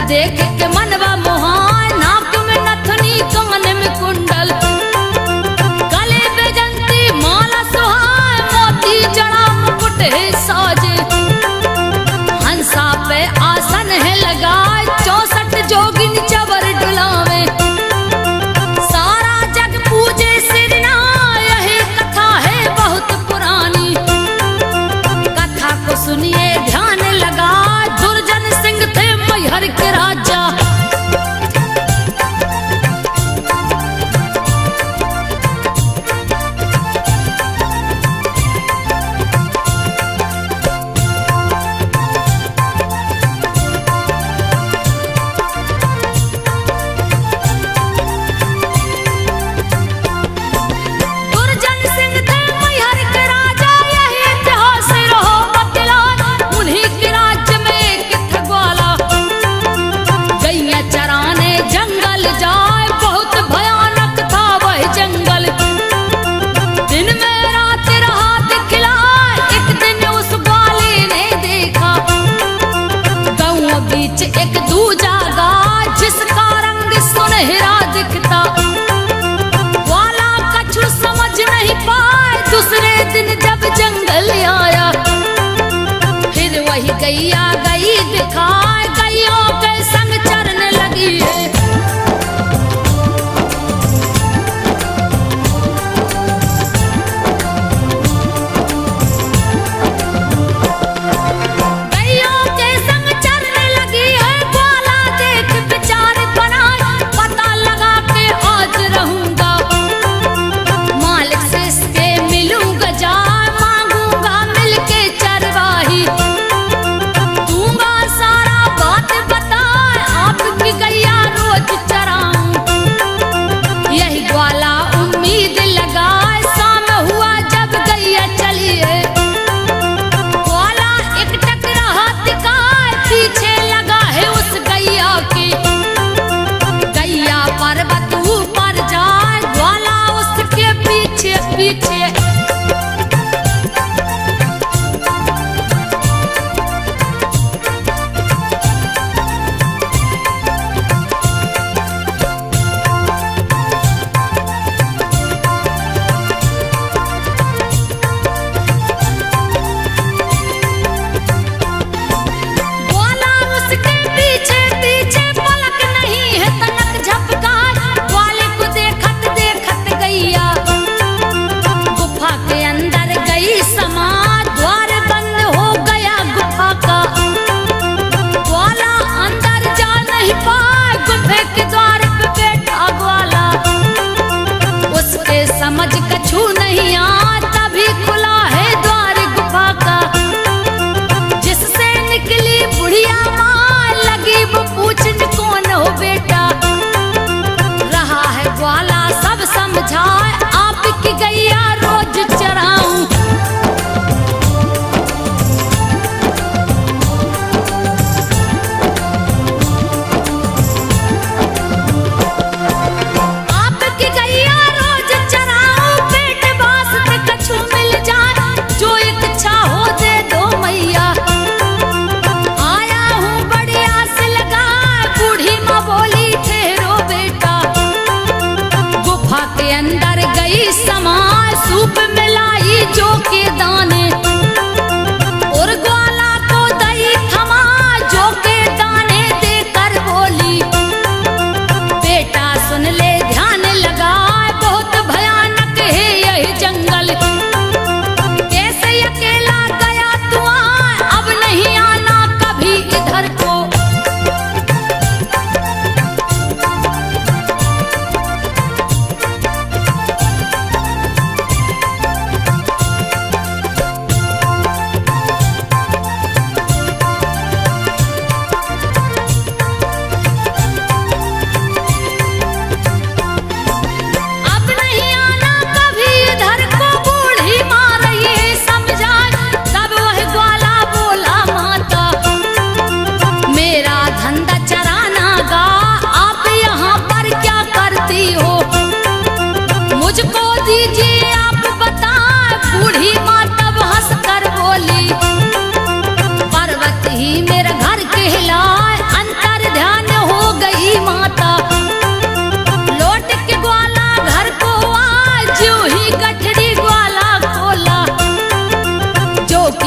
देख के मनवा मोहाय, नाक में नथनी कान में कुंडल, गले बेजंती माला सुहाय, मोती जड़ा मुकुट है साजे, हंसा पे आसन है लगाए, 64 जोगिन चवर डुलावे, सारा जग पूजे सिरना, यही कथा है बहुत पुरानी, कथा को सुनिए ध्यान लगा, दुर्जन सिंह थे मैहर के राजा। दुर्जन सिंह थे मैहर के राजा, यही इतिहास रहो बतला, उन्हीं के राज्य में एक था ग्वाला, गैया चराने जंगल जाए, बहुत भयानक था वह जंगल, दिन में रात रहा दिखलाए, एक दिन उस ग्वाले ने देखा, गाँव बीच एक दूजा गाय, जिसका रंग सुनहरा दिखता, ग्वाला कछु समझ नहीं पाए, दूसरे दिन जब जंगल आया, फिर वही गैया गई दिखाए, गैयों के संग चरने लगी है, गैयों के संग चरने लगी है, ग्वाला देख विचार बनाए, पता लगा के आज रहूंगा, मालिक से इसके मिलूंगा जाए, मांगूंगा मिलके चरवाही, दूंगा सारा बात बताए, आपकी गैया रोज चराऊं, यही ग्वाला उम्मीद लगाए, शाम हुआ जब गैया चली है, ग्वाला एक टकरा हाथ दिखाए, पीछे लगा है उस गैया के, गैया पर्वत ऊपर जाए, ग्वाला उसके पीछे पीछे, ग्वाला उसके पीछे पीछे, पलक नहीं है तनक झपकाए, ग्वाले को देखत देखत गैया गुफा के अंदर गई समा, द्वार बंद हो गया गुफा का, ग्वाला अंदर जा नहीं पाए, गुफे के द्वार पे बैठा ग्वाला, उसके समझ कछु नहीं आ, तभी खुला है द्वार गुफा का, जिससे निकली बुढ़िया माँ, लगी वो पूछने कौन हो बेटा, रहा है ग्वाला सब समझाए, आपकी गैया रोज चराऊं, आपकी गैया रोज चराऊं, पेट वास्ते कछु मिल जाए, जो इच्छा हो दे दो मैया, आया हूँ बड़ी आस लगा, बूढ़ी माँ बोली ठहरो बेटा, गुफा के अंदर गई समा, सूप मिलाई जो के दाने, और ग्वाला को दही थमा, जो के दाने देकर बोली, बेटा सुन ले ध्यान लगा, बहुत भयानक है यही जंगल, कैसे अकेला गया तू आ, अब नहीं आना कभी इधर को,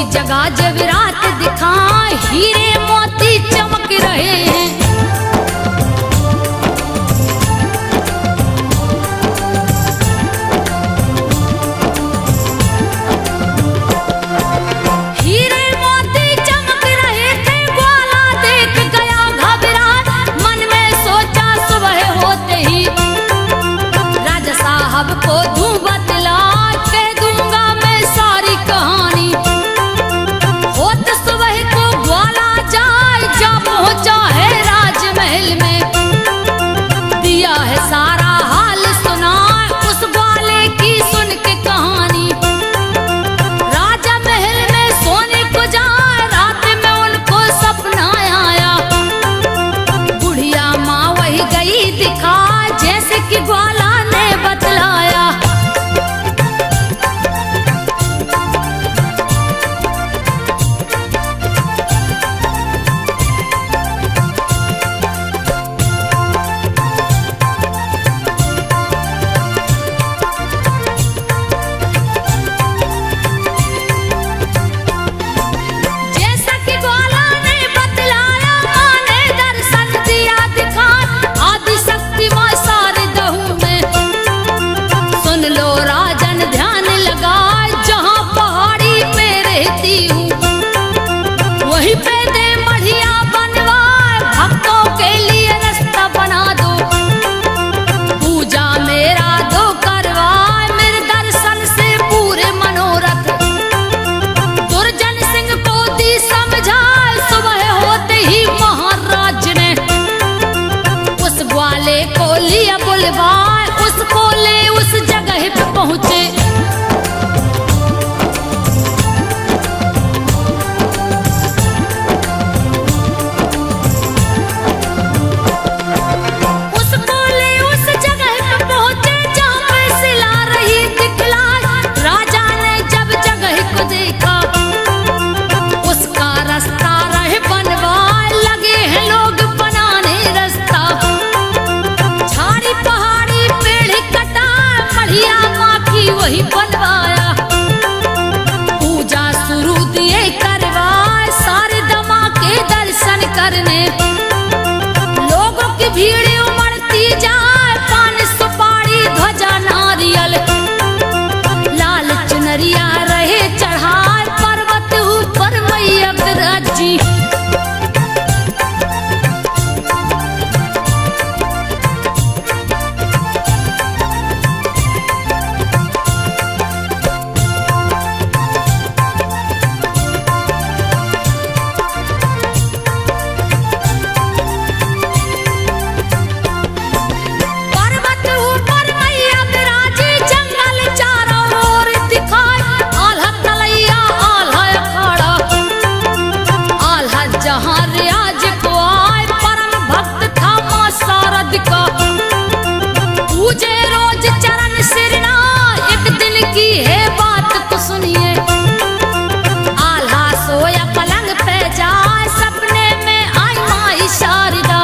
की जगह जवेरात दिखाए, हीरे मोती चमक रहे हैं। हीरे मोती चमक रहे थे, ग्वाला देख गया घबरा, मन में सोचा सुबह होते ही राजा साहब को दूं बतला, कह दूंगा मैं सारी कहानी। होत सुबह को ग्वाला जाए, जा पहुंचा है राजमहल में, दिया है सारा हाल सुना उस ग्वाले की सुन के कहानी। राजा महल में सोने को जाए, रात में उनको सपना आया, बुढ़िया माँ वही गई दिखा जैसे कि ग्वाला ने बतलाया। जैसा कि ग्वाला ने बतलाया, माँ ने दर्शन दिया दिखा, आदि शक्ति माँ सारे दहू में। सुन लो राजन ध्यान लगा, जहाँ पहाड़ी पे रहती हूँ वहीं पे दे मढ़िया बनवाए, भक्तों के लिए रास्ता बना दो, पूजा मेरा दो करवाए, मेरे दर्शन से पूरे मनोरथ। दुर्जन सिंह को दी समझाए, सुबह होते ही महाराज ने उस ग्वाले को लिया बुलवाए, उसको ले उस जगह पे पहुंचे। उसको ले उस जगह पे पहुंचे, जहाँ पे सिला रही दिखलाई। राजा ने जब जगह को देखा, उसका रास्ता रहे बनवाए, लगे हैं लोग बनाने रास्ता। झाड़ी पहाड़ी पेड़ कटा, बढ़िया माँ की वही बनवाया, पूजा शुरू दिए करवाए, सारे दमा के दर्शन करने। लोगों की भीड़ उमड़ती जाए, पान सुपारी ध्वजा नारियल, लाल चुनरिया रहे चढ़ाए, पर्वत ऊपर मैया विराजी। पर्वत ऊपर मैया विराजी, जंगल चारों ओर दिखाए, आल्हा तलैया आल्हा अखाड़ा, आल्हा जहाँ रियाज को आए, परम भक्त था माँ शारद का, पूजे रोज चरण सिरना। एक दिन की है बात तो सुनिए, आल्हा सोया पलंग पे जाए, सपने में आई माँ शारदा।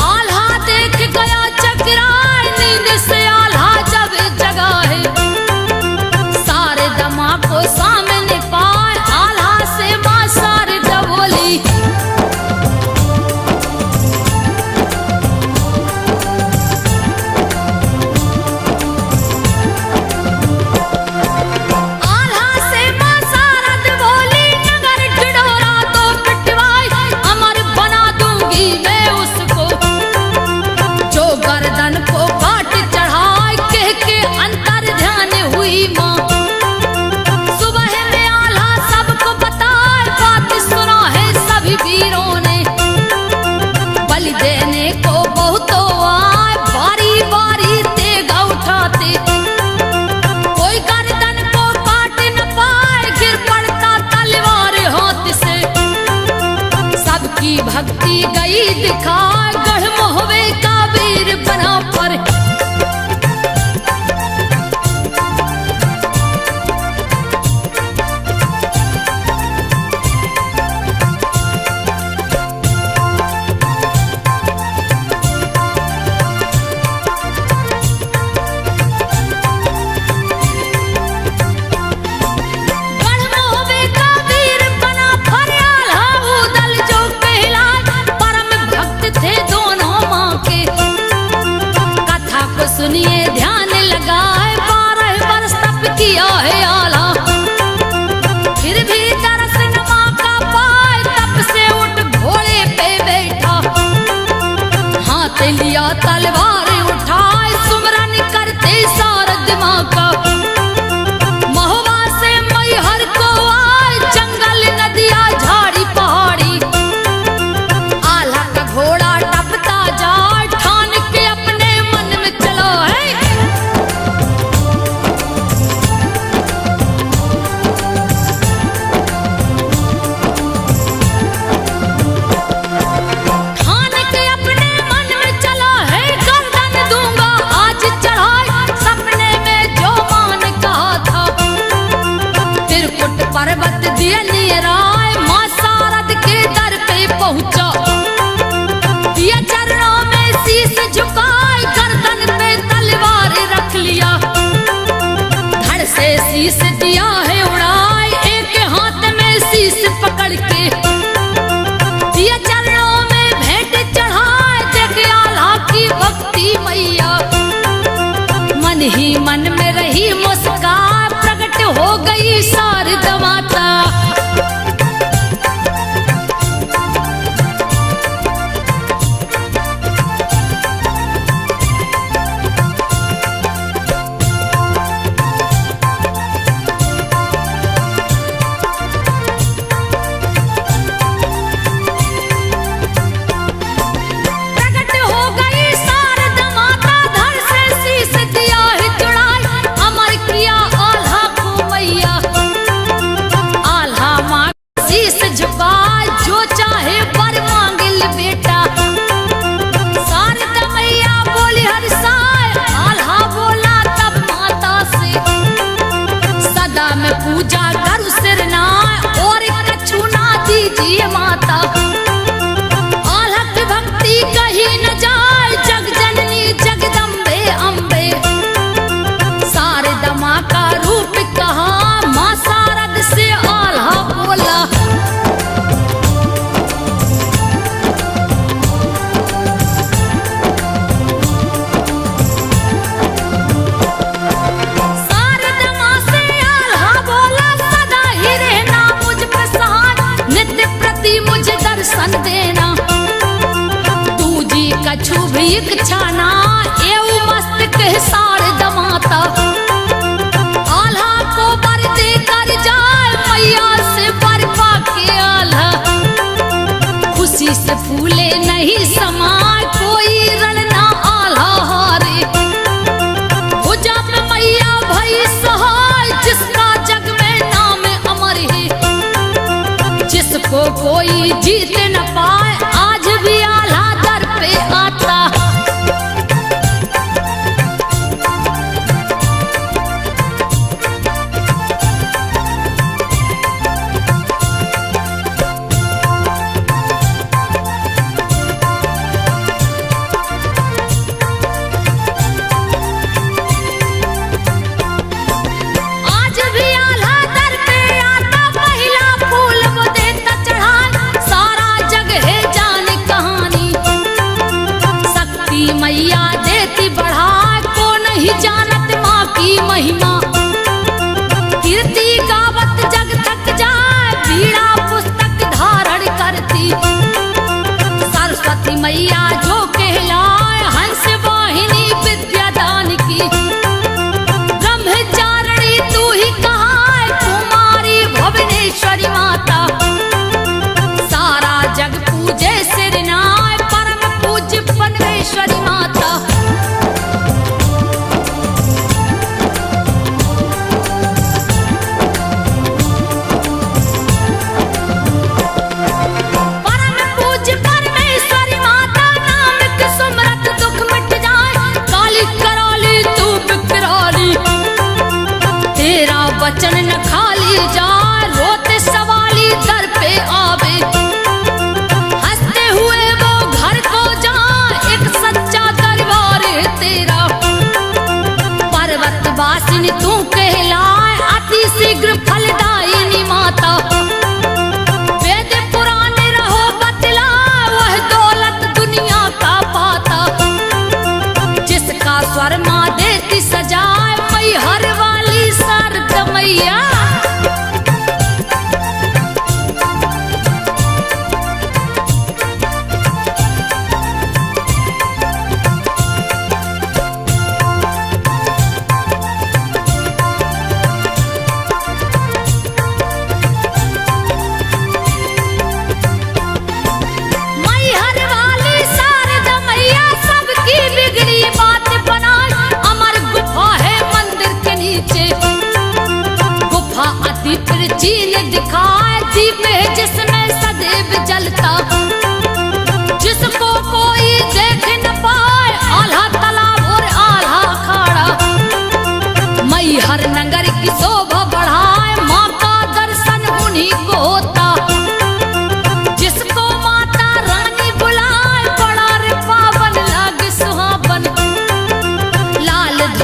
आल्हा देख गया चकराए, नींद से आल्हा जब जगा है, सारे दमा को सामने पाए, आल्हा से माँ शारदा बोली। आल्हा से माँ शारद बोली, नगर ढिढोरा तो पिटवाई, अमर बना दूंगी मैं उसको, जो गर्दन को काट चढ़ाए, कह के अंतर ध्यान हुई माँ। सुबह पर्वत दिए निराय माँ शारद के दर पे पहुंचा, दिया चरणों में शीश झुकाए, गर्दन पे तलवार रख लिया, धड़ से शीश दिया है उड़ाए, एक हाथ में शीश पकड़ के दिया चरणों में भेंट चढ़ाए, देख आल्हा की भक्ति मैया, मन ही मन में रही मुस्कान, प्रकट हो गई शारदा माता। पूजा करू सिर ना और कछु ना दीजिए माता, आल्हा की भक्ति कहीं न जाए, जग जननी जगदम्बे अम्बे, शारदा माँ का रूप कहा, माँ शारद से आल्हा बोला, मुझे दर्शन देना, तू जी कछु भी इच्छा ना, एऊ मस्तक है शारदा माता, आल्हा को वर दे कर जाए, मैया से वर पाके आल्हा, खुशी से फूले नहीं समाए, कोई रण ना आल्हा हारे, भुजा पे मैया भई सहाय, जिसका जग में नाम अमर है, जिसको कोई जीत न पाए, आज भी आल्हा दर पे आता। आज भी आल्हा दर पे आता, पहला फूल वो देता चढ़ाए, सारा जग है जान कहानी, शक्ति मैया देती बढ़ाए, को नहीं जानत माँ की महिमा, कीर्ति गावत जग थक जाए, बीड़ा पुस्तक धारण करती, सरस्वती मैया जो कहलाए, हंस वाहिनी विद्यादान की, ब्रह्मचारिणी तू ही कहाए, कुमारी भुवनेश्वरी माता, सारा जग पूजे सिर नाय, परम पूज्य परमेश्वरी माता। परम पूज्य परमेश्वरी माता, नाम की सुमरत दुख मिट जाए, काली कराली तू बिकराली, तेरा वचन न खाली जाए, रोते सवाली दर पे आवे, हंसते हुए वो घर को जाए, एक सच्चा दरबार है तेरा, पर्वत वासिनी तू कहलाए, अति शीघ्र फलदायिनी माता, वेद पुराण रहो बतला, वह दौलत दुनिया का पाता, जिसका स्वर माँ देती सजाए, मई हर वाली शारदा मैया। चीन दिखाए, दीप है जिसमें सदैव जलता, जिसको कोई देख न पाए, आल्हा तालाब और आल्हा अखाड़ा, मई हर नगर की शोभा बढ़ाए, माँ का दर्शन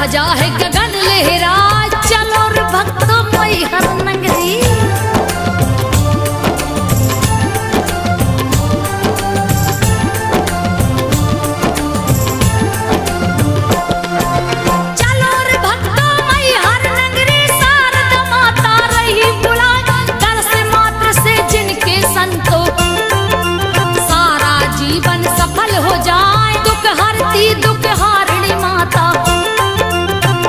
सजा है गगन लहरा, चलो रे भक्तों मैहर नगरी। चलो रे भक्तों मैहर नगरी, शारदा माता रही बुलाए, दर्श मात्र से जिनके संतो सारा जीवन सफल हो जाए। दुख हरती दुख हारिणी माता,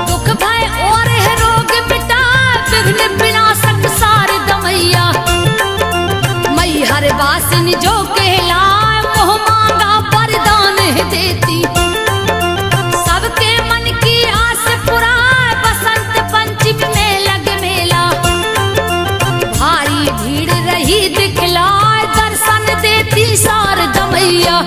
दुख भय और है रोग मिटाए, विघ्न विनाशक शारदा मैया। मैहर वासिनी जो कहलाए, मोह मांगा वरदान है देती, सबके मन की आस पुराए। बसंत पंचमी में लगे मेला, भारी भीड़ रही दिखलाए, दर्शन देती शारदा मैया।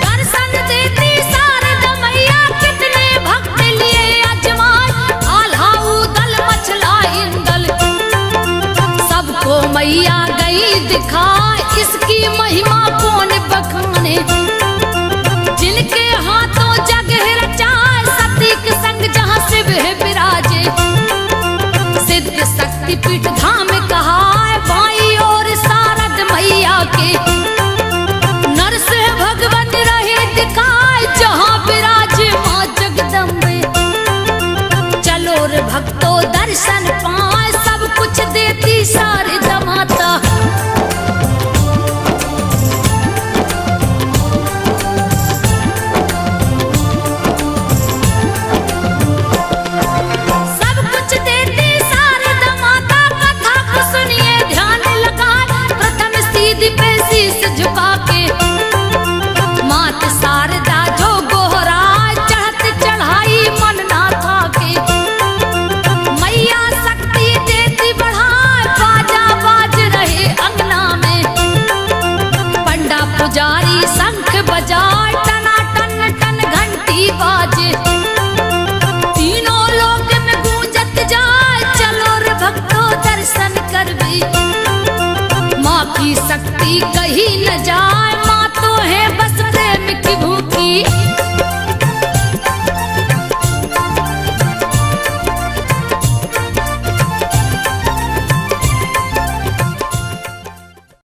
दर्शन देती शारदा मैया, कितने भक्त लिए अजमाए, आल्हाऊ दल मचला इंदल, सबको मैया गई दिखाए। इसकी महिमा कौन बखाने, जिनके हाथों जग है रचाए, सती के संग जहाँ शिव है विराजे। सिद्ध शक्ति पीठ धाम कहा है, बाई और शारद मैया के, नरस है भगवान रहे दिखाए, जहाँ विराजे माँ जगदम्बे। चलो रे भक्तों दर्शन पाए, सब कुछ देती शारदा माता। सब कुछ देती शारदा माता, कथा को सुनिए ध्यान लगाए, प्रथम सीधी पे शीश झुका के, मात शारदा जो गोहराए, चढ़त चढ़ाई मन ना थाके। मैया शक्ति देती बढ़ाए, बाजा बाज रहे अंगना में, पंडा पुजारी शंख बजाए, टना टन टन घंटी बाजे, तीनों लोक में गूंजत जाए। चलो रे भक्तों दर्शन करबी, माँ की शक्ति कहीं न जाए, माँ तो है बस प्रेम की भूखी।